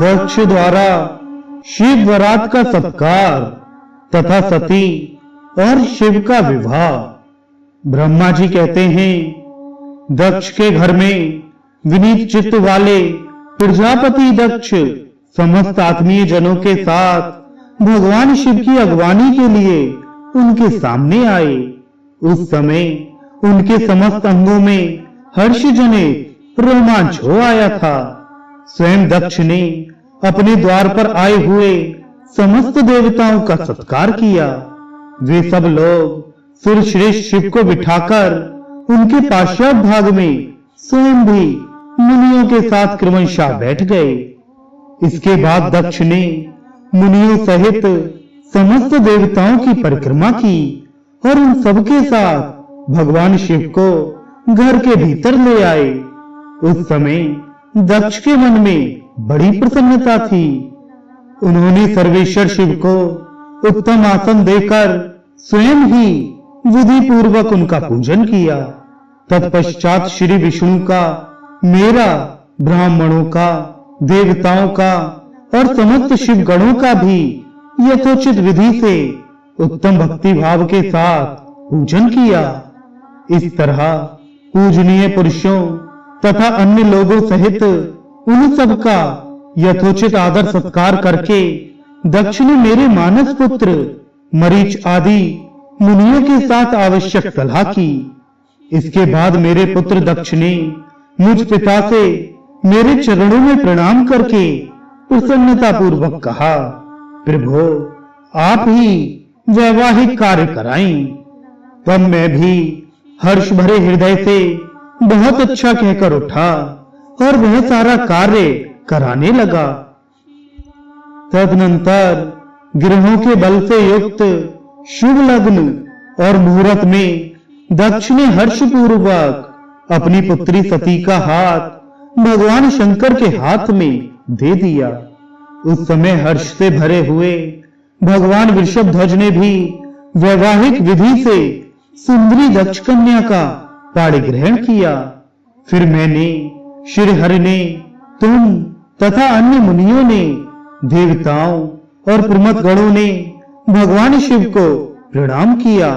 दक्ष द्वारा शिव बरात का सत्कार तथा सती और शिव का विवाह। ब्रह्मा जी कहते हैं, दक्ष के घर में विनीत चित्त वाले प्रजापति दक्ष समस्त आत्मीय जनों के साथ भगवान शिव की अगवानी के लिए उनके सामने आए। उस समय उनके समस्त अंगों में हर्ष जनित रोमांच हो आया था। स्वयं दक्ष ने अपने द्वार पर आए हुए समस्त देवताओं का सत्कार किया। वे सब लोग सुरश्रेष्ठ शिव को बिठाकर उनके पाश्चात भाग में स्वयं भी मुनियों के साथ क्रमशः बैठ गए। इसके बाद दक्ष ने मुनियों सहित समस्त देवताओं की परिक्रमा की और उन सबके साथ भगवान शिव को घर के भीतर ले आए। उस समय दक्ष के मन में बड़ी प्रसन्नता थी। उन्होंने सर्वेश्वर शिव को उत्तम आसन देकर स्वयं ही विधि पूर्वक उनका पूजन किया। तत्पश्चात श्री विष्णु का, मेरा, ब्राह्मणों का, देवताओं का और समस्त शिव गणों का भी यथोचित विधि से उत्तम भक्ति भाव के साथ पूजन किया। इस तरह पूजनीय पुरुषों तथा अन्य लोगों सहित उन सबका यथोचित आदर सत्कार करके दक्ष ने मेरे मानस पुत्र मरीच आदि मुनियों के साथ आवश्यक सलाह की। इसके बाद मेरे पुत्र दक्ष ने मुझ पिता से मेरे चरणों में प्रणाम करके प्रसन्नता पूर्वक कहा, प्रभु आप ही वैवाहिक कार्य कराएं। तब मैं भी हर्ष भरे हृदय से बहुत अच्छा कहकर उठा और वह सारा कार्य कराने लगा। तदनंतर ग्रहों के बल से युक्त शुभ लग्न और मुहूर्त में दक्ष ने हर्ष पूर्वक अपनी पुत्री सती का हाथ भगवान शंकर के हाथ में दे दिया। उस समय हर्ष से भरे हुए भगवान वृषभध्वज ने भी वैवाहिक विधि से सुंदरी दक्ष कन्या का पाणिग्रहण किया। फिर मैंने, श्री हरि ने, तुम तथा अन्य मुनियों ने, देवताओं और प्रमथ गणों ने भगवान शिव को प्रणाम किया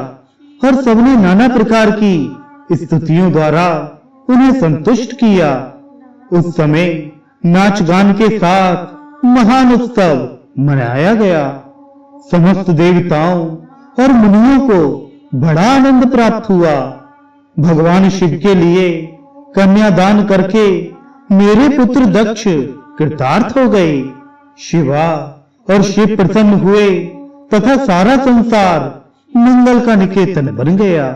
और सबने नाना प्रकार की स्तुतियों द्वारा उन्हें संतुष्ट किया। उस समय नाच गान के साथ महान उत्सव मनाया गया। समस्त देवताओं और मुनियों को बड़ा आनंद प्राप्त हुआ। भगवान शिव के लिए कन्यादान करके मेरे पुत्र दक्ष कृतार्थ हो गए। शिवा और शिव प्रसन्न हुए तथा सारा संसार मंगल का निकेतन बन गया।